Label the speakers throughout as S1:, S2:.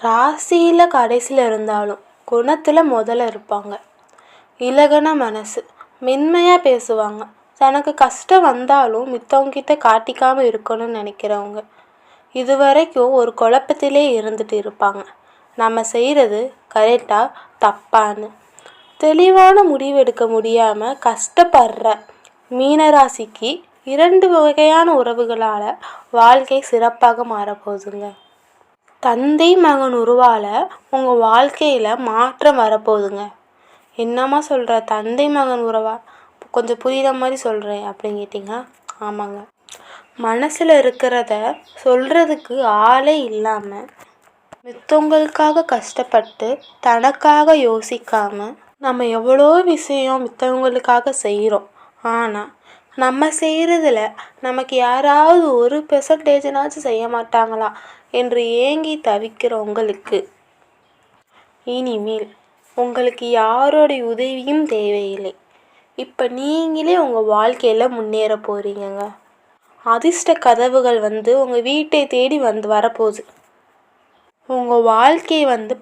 S1: ராசியில் கடைசியில் இருந்தாலும் குணத்தில் முதல்ல இருப்பாங்க. இலகுன மனசு, மென்மையாக பேசுவாங்க. தனக்கு கஷ்டம் வந்தாலும் மித்தவங்கிட்ட காட்டிக்காமல் இருக்கணும்னு நினைக்கிறவங்க. இதுவரைக்கும் ஒரு குழப்பத்திலே இருந்துட்டு இருப்பாங்க. நம்ம செய்கிறது கரெக்டா தப்பான்னு தெளிவான முடிவெடுக்க முடியாமல் கஷ்டப்படுற மீனராசிக்கு 2 வகையான உறவுகளால் வாழ்க்கை சிறப்பாக மாறப்போகுதுங்க. தந்தை மகன் உறவால் உங்கள் வாழ்க்கையில் மாற்றம் வரப்போகுதுங்க. என்னம்மா சொல்கிற, தந்தை மகன் உறவா? கொஞ்சம் புரிகிற மாதிரி சொல்கிறேன் அப்படின்னு கேட்டிங்க. ஆமாங்க, மனசில் இருக்கிறத சொல்கிறதுக்கு ஆளே இல்லாமல் மித்தவங்களுக்காக கஷ்டப்பட்டு தனக்காக யோசிக்காமல் நம்ம எவ்வளோ விஷயம் மித்தவங்களுக்காக செய்கிறோம். ஆனால் நம்ம செய்கிறதுல நமக்கு யாராவது 1% செய்ய மாட்டாங்களா என்று ஏங்கி தவிக்கிற உங்களுக்கு இனிமேல் உங்களுக்கு யாரோடைய உதவியும் தேவையில்லை. இப்போ நீங்களே உங்கள் வாழ்க்கையில் முன்னேற போகிறீங்க. அதிர்ஷ்ட கதவுகள் உங்கள் வீட்டை தேடி வரப்போகுது. உங்கள் வாழ்க்கை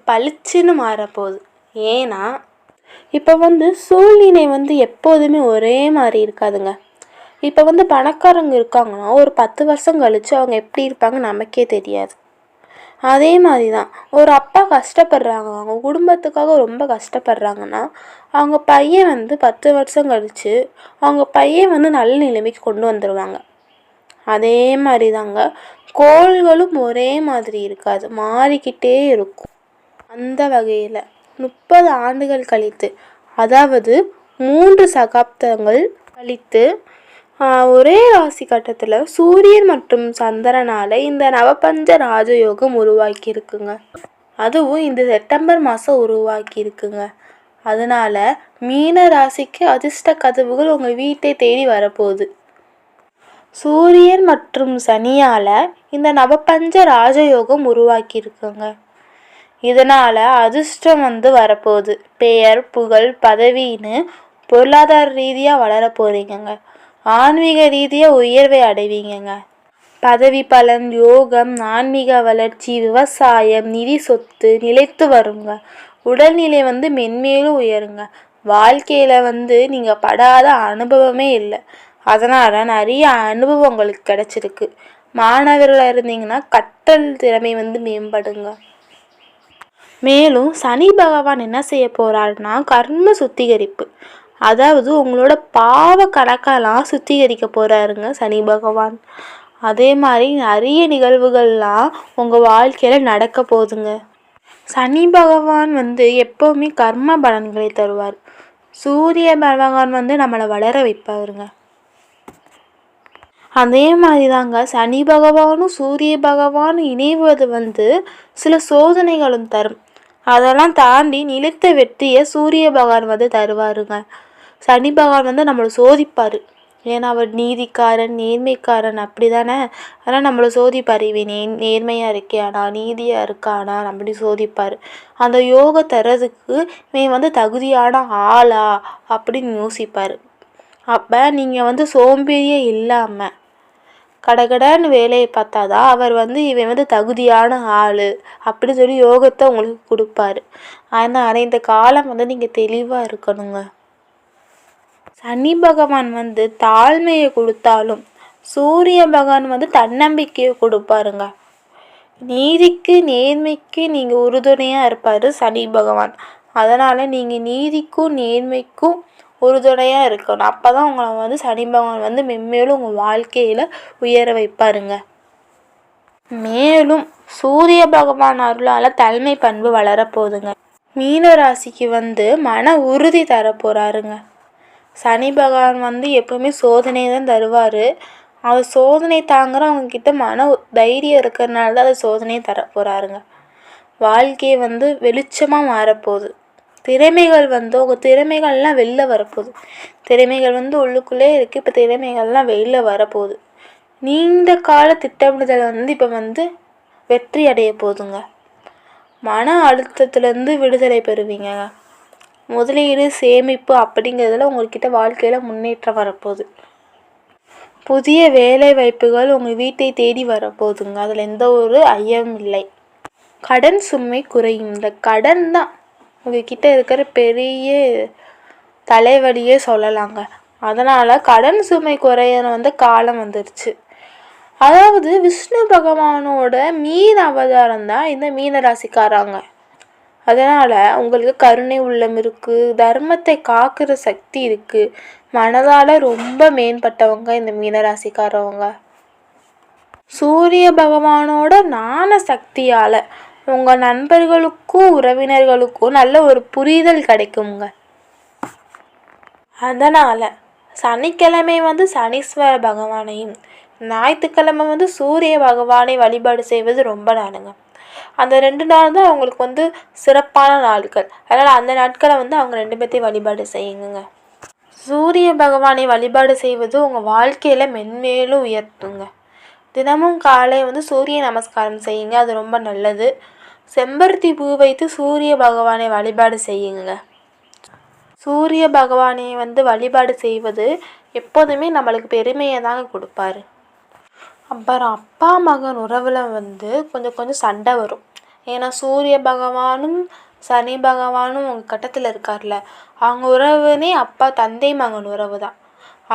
S1: பளிச்சுன்னு மாறப்போகுது. ஏன்னா இப்போ சூழ்நிலை எப்போதுமே ஒரே மாதிரி இருக்காதுங்க. இப்போ பணக்காரங்க இருக்காங்கன்னா ஒரு 10 வருஷம் கழித்து அவங்க எப்படி இருப்பாங்க நமக்கே தெரியாது. அதே மாதிரி தான் ஒரு அப்பா கஷ்டப்படுறாங்க, அவங்க குடும்பத்துக்காக ரொம்ப கஷ்டப்படுறாங்கன்னா அவங்க பையன் 10 வருஷம் கழித்து அவங்க பையன் நல்ல நிலைமைக்கு கொண்டு வந்துடுவாங்க. அதே மாதிரி தாங்க கோள்களும் ஒரே மாதிரி இருக்காது, மாறிக்கிட்டே இருக்கும். அந்த வகையில் 30 ஆண்டுகள் கழித்து, அதாவது 3 சகாப்தங்கள் கழித்து ஒரே ராசி கட்டத்தில் சூரியன் மற்றும் சந்திரனால் இந்த நவபஞ்ச ராஜயோகம் உருவாக்கியிருக்குங்க. அதுவும் இந்த செப்டம்பர் மாதம் உருவாக்கியிருக்குங்க. அதனால் மீன ராசிக்கு அதிர்ஷ்ட கதவுகள் உங்கள் வீட்டை தேடி வரப்போகுது. சூரியன் மற்றும் சனியால் இந்த நவபஞ்ச ராஜயோகம் உருவாக்கியிருக்குங்க. இதனால் அதிர்ஷ்டம் வரப்போகுது. பெயர், புகழ், பதவின்னு பொருளாதார ரீதியாக வளர போகிறீங்க. ஆன்மீக ரீதியாக உயர்வை அடைவீங்க. பதவி பலன், யோகம், ஆன்மீக வளர்ச்சி, விவசாயம், நிதி, சொத்து நிலைத்து வருங்க. உடல்நிலை மென்மேலும் உயருங்க. வாழ்க்கையில் நீங்கள் படாத அனுபவமே இல்லை. அதனால் நிறைய அனுபவம் உங்களுக்கு கிடச்சிருக்கு. மாணவர்களாக இருந்தீங்கன்னா கற்றல் திறமை மேம்படுங்க. மேலும் சனி பகவான் என்ன செய்ய போகிறாருன்னா கர்ம சுத்திகரிப்பு, அதாவது உங்களோட பாவ கணக்கெல்லாம் சுத்திகரிக்க போகிறாருங்க சனி பகவான். அதே மாதிரி நிறைய நிகழ்வுகள்லாம் உங்கள் வாழ்க்கையில் நடக்க போகுதுங்க. சனி பகவான் எப்போவுமே கர்ம பலன்களை தருவார். சூரிய பகவான் நம்மளை வளர வைப்பாருங்க. அதே மாதிரி தாங்க சனி பகவானும் சூரிய பகவானும் இணைவது சில சோதனைகளும் தரும். அதெல்லாம் தாண்டி நிலைத்த வெற்றியை சூரிய பகவான் தருவாருங்க. சனி பகவான் நம்மளை சோதிப்பார். ஏன்னா அவர் நீதிக்காரன், நேர்மைக்காரன், அப்படி தானே. அதனால் நம்மளை சோதிப்பார். இவன் நேர்மையாக இருக்கானா, நீதியாக இருக்கானா அப்படி சோதிப்பார். அந்த யோகை தர்றதுக்கு இவன் தகுதியான ஆளா அப்படின்னு யோசிப்பார். அப்போ நீங்கள் சோம்பேறியே இல்லாமல் கடகடன்னு வேலையை பார்த்தாதான் அவர் இவன் தகுதியான ஆள் அப்படின்னு சொல்லி யோகத்தை உங்களுக்கு கொடுப்பாரு. அதனால் இந்த காலம் நீங்கள் தெளிவாக இருக்கணுங்க. சனி பகவான் தாழ்மையை கொடுத்தாலும் சூரிய பகவான் தன்னம்பிக்கையை கொடுப்பாருங்க. நீதிக்கு நேர்மைக்கு நீங்கள் உறுதுணையாக இருப்பார் சனி பகவான். அதனால் நீங்கள் நீதிக்கும் நேர்மைக்கும் உறுதுணையாக இருக்கணும். அப்போ தான் உங்களை சனி பகவான் மென்மேலும் உங்கள் வாழ்க்கையில் உயர வைப்பாருங்க. மேலும் சூரிய பகவான் அருளால் தலைமை பண்பு வளரப்போகுதுங்க. மீன ராசிக்கு மன உறுதி தரப்போகிறாருங்க. சனி பகவான் எப்பவுமே சோதனை தான் தருவார். அது சோதனை தாங்குறவங்க கிட்ட மன தைரியம் இருக்கிறதுனால தான் அது சோதனையை தரப்போகிறாருங்க. வாழ்க்கையை வெளிச்சமாக மாறப்போகுது. திறமைகள் உங்கள் திறமைகள்லாம் வெளில வரப்போகுது. திறமைகள் உள்ளுக்குள்ளே இருக்குது. இப்போ திறமைகள்லாம் வெளில வரப்போகுது. நீண்ட கால திட்டமிடுதல் இப்போ வெற்றி அடைய போகுதுங்க. மன அழுத்தத்துலேருந்து விடுதலை பெறுவீங்க. முதலீடு, சேமிப்பு அப்படிங்கிறதுல உங்கள்கிட்ட வாழ்க்கையில் முன்னேற்றம் வரப்போகுது. புதிய வேலை வாய்ப்புகள் உங்கள் வீட்டை தேடி வரப்போகுதுங்க. அதில் எந்த ஒரு ஐயமும் இல்லை. கடன் சுமை குறையும். இந்த கடன் தான் உங்ககிட்ட இருக்கிற பெரிய தலைவலியே சொல்லலாங்க. அதனால் கடன் சுமை குறைய காலம் வந்துருச்சு. அதாவது விஷ்ணு பகவானோட மீன் அவதாரம் தான் இந்த மீன ராசிக்காரங்க. அதனால் உங்களுக்கு கருணை உள்ளம் இருக்குது, தர்மத்தை காக்கிற சக்தி இருக்குது, மனதால் ரொம்ப மேம்பட்டவங்க இந்த மீனராசிக்காரவங்க. சூரிய பகவானோட ஞான சக்தியால் உங்கள் நண்பர்களுக்கும் உறவினர்களுக்கும் நல்ல ஒரு புரிதல் கிடைக்குங்க. அதனால் சனிக்கிழமை சனீஸ்வர பகவானையும், ஞாயிற்றுக்கிழமை சூரிய பகவானை வழிபாடு செய்வது ரொம்ப நாளுங்க. அந்த 2 நாள் தான் அவங்களுக்கு சிறப்பான நாட்கள். அதனால் அந்த நாட்களை அவங்க 2 பேர்த்தையும் வழிபாடு செய்யுங்க. சூரிய பகவானை வழிபாடு செய்வது உங்கள் வாழ்க்கையில் மென்மேலும் உயர்த்துங்க. தினமும் காலை சூரிய நமஸ்காரம் செய்யுங்க, அது ரொம்ப நல்லது. செம்பருத்தி பூ வைத்து சூரிய பகவானை வழிபாடு செய்யுங்க. சூரிய பகவானை வழிபாடு செய்வது எப்போதுமே நம்மளுக்கு பெருமையை தாங்க கொடுப்பாரு. அப்புறம் அப்பா மகன் உறவில் கொஞ்சம் சண்டை வரும். ஏன்னா சூரிய பகவானும் சனி பகவானும் உங்கள் கட்டத்தில் இருக்கார்ல, அவங்க உறவுனே அப்பா தந்தை மகன் உறவு தான்.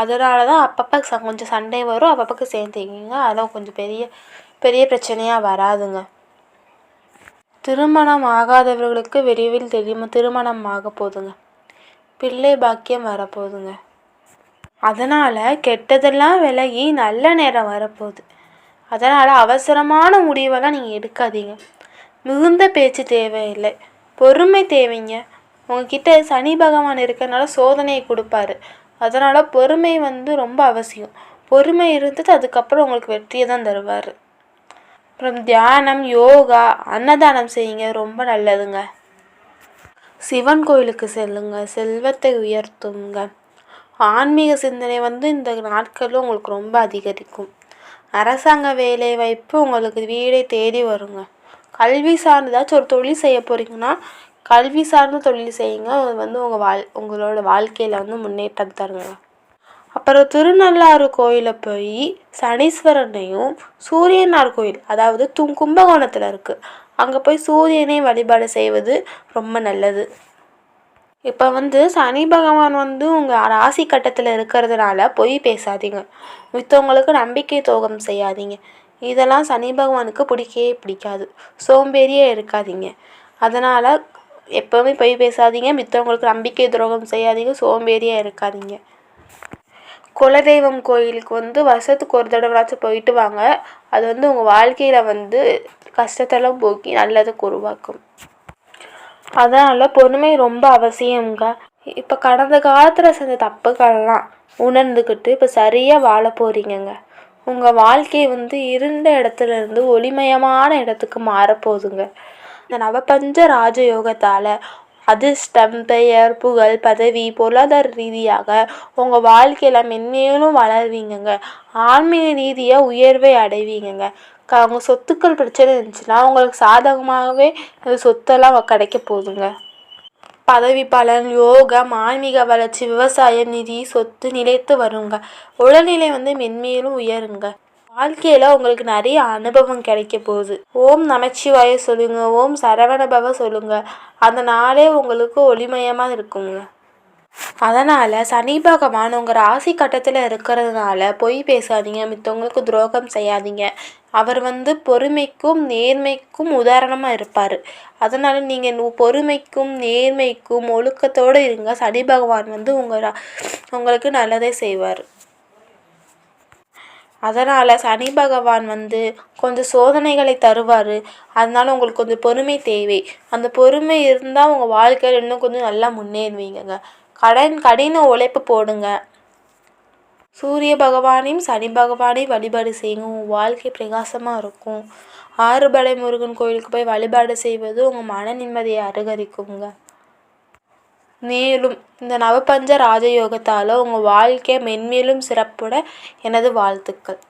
S1: அதனால தான் அப்பப்போ கொஞ்சம் சண்டை வரும், அப்பப்போ சேர்ந்துக்கிங்க. அதெல்லாம் கொஞ்சம் பெரிய பிரச்சனையாக வராதுங்க. திருமணம் ஆகாதவர்களுக்கு விரைவில் திருமணம் ஆக போதுங்க. பிள்ளை பாக்கியம் வரப்போகுதுங்க. அதனால் கெட்டதெல்லாம் விலகி நல்ல நேரம் வரப்போகுது. அதனால் அவசரமான முடிவெல்லாம் நீங்கள் எடுக்காதீங்க. மிகுந்த பேச்சு தேவையில்லை, பொறுமை தேவைங்க. உங்ககிட்ட சனி பகவான் இருக்கிறனால சோதனையை கொடுப்பாரு. அதனால் பொறுமை ரொம்ப அவசியம். பொறுமை இருந்தது அதுக்கப்புறம் உங்களுக்கு வெற்றியை தான் தருவார். அப்புறம் தியானம், யோகா, அன்னதானம் செய்யுங்க, ரொம்ப நல்லதுங்க. சிவன் கோயிலுக்கு செல்லுங்க, செல்வத்தை உயர்த்துங்க. ஆன்மீக சிந்தனை இந்த நாட்களில் உங்களுக்கு ரொம்ப அதிகரிக்கும். அரசாங்க வேலை வாய்ப்பு உங்களுக்கு வீடை தேடி வருங்க. கல்வி சார்ந்ததாச்சும் ஒரு தொழில் செய்ய போகிறீங்கன்னா கல்வி சார்ந்த தொழில் செய்யுங்க. அது உங்களோட வாழ்க்கையில் முன்னேற்றம் தருங்க. அப்புறம் திருநள்ளாறு கோயிலில் போய் சனீஸ்வரனையும், சூரியனார் கோயில் அதாவது கும்பகோணத்தில் இருக்குது, அங்கே போய் சூரியனை வழிபாடு செய்வது ரொம்ப நல்லது. இப்போ சனி பகவான் உங்கள் ராசி கட்டத்தில் இருக்கிறதுனால பொய் பேசாதீங்க, மித்தவங்களுக்கு நம்பிக்கை துரோகம் செய்யாதீங்க. இதெல்லாம் சனி பகவானுக்கு பிடிக்கவே பிடிக்காது. சோம்பேறியே இருக்காதீங்க. அதனால் எப்போவுமே பொய் பேசாதீங்க, மித்தவங்களுக்கு நம்பிக்கை துரோகம் செய்யாதீங்க, சோம்பேறியாக இருக்காதீங்க. குலதெய்வம் கோயிலுக்கு வருஷத்துக்கு ஒரு தடவைனாச்சும் போயிட்டு வாங்க. அது உங்கள் வாழ்க்கையில் கஷ்டத்தெல்லாம் போக்கி நல்லதுக்கு உருவாக்கும். அதனால் பொறுமை ரொம்ப அவசியங்க. இப்போ கடந்த காலத்தில் செஞ்ச தப்புக்கள்லாம் உணர்ந்துக்கிட்டு இப்போ சரியாக வாழ போகிறீங்கங்க. உங்கள் வாழ்க்கை இருண்ட இடத்துலேருந்து ஒளிமயமான இடத்துக்கு மாறப்போகுதுங்க. இந்த நவபஞ்ச ராஜயோகத்தால் அதிர்ஷ்டம், பெயர், புகழ், பதவி, பொருளாதார ரீதியாக உங்கள் வாழ்க்கையில் மென்மேலும் வளர்வீங்கங்க. ஆன்மீக ரீதியாக உயர்வை அடைவீங்கங்க. அவங்க சொத்துக்கள் பிரச்சனை இருந்துச்சுன்னா உங்களுக்கு சாதகமாகவே சொத்தெல்லாம் கிடைக்க போகுதுங்க. பதவி பலன், யோகம், ஆன்மீக வளர்ச்சி, விவசாயம், நிதி, சொத்து நிலைத்து வருங்க. உடல்நிலை மென்மேலும் உயருங்க. வாழ்க்கையில் உங்களுக்கு நிறைய அனுபவம் கிடைக்க போகுது. ஓம் நமச்சிவாய சொல்லுங்க, ஓம் சரவணபவ சொல்லுங்க. அந்த நாளே உங்களுக்கு ஒளிமயமாக இருக்குங்க. அதனால் சனி பகவான் உங்கள் ராசி கட்டத்தில் இருக்கிறதுனால பொய் பேசாதீங்க, மித்தவங்களுக்கு துரோகம் செய்யாதீங்க. அவர் பொறுமைக்கும் நேர்மைக்கும் உதாரணமாக இருப்பார். அதனால் நீங்கள் பொறுமைக்கும் நேர்மைக்கும் ஒழுக்கத்தோடு இருங்க. சனி பகவான் உங்களுக்கு நல்லதே செய்வார். அதனால் சனி பகவான் கொஞ்சம் சோதனைகளை தருவார். அதனால் உங்களுக்கு கொஞ்சம் பொறுமை தேவை. அந்த பொறுமை இருந்தால் உங்கள் வாழ்க்கையில் இன்னும் கொஞ்சம் நல்லா முன்னேறுவீங்க. கடின உழைப்பு போடுங்க. சூரிய பகவானையும் சனி பகவானையும் வழிபாடு செய்யுங்க, உங்கள் வாழ்க்கை பிரகாசமாக இருக்கும். ஆறுபடை முருகன் கோயிலுக்கு போய் வழிபாடு செய்வது உங்கள் மன நிம்மதியை அதிகரிக்குங்க. மேலும் இந்த நவபஞ்ச ராஜயோகத்தால் உங்கள் வாழ்க்கை மென்மேலும் சிறப்புட எனது வாழ்த்துக்கள்.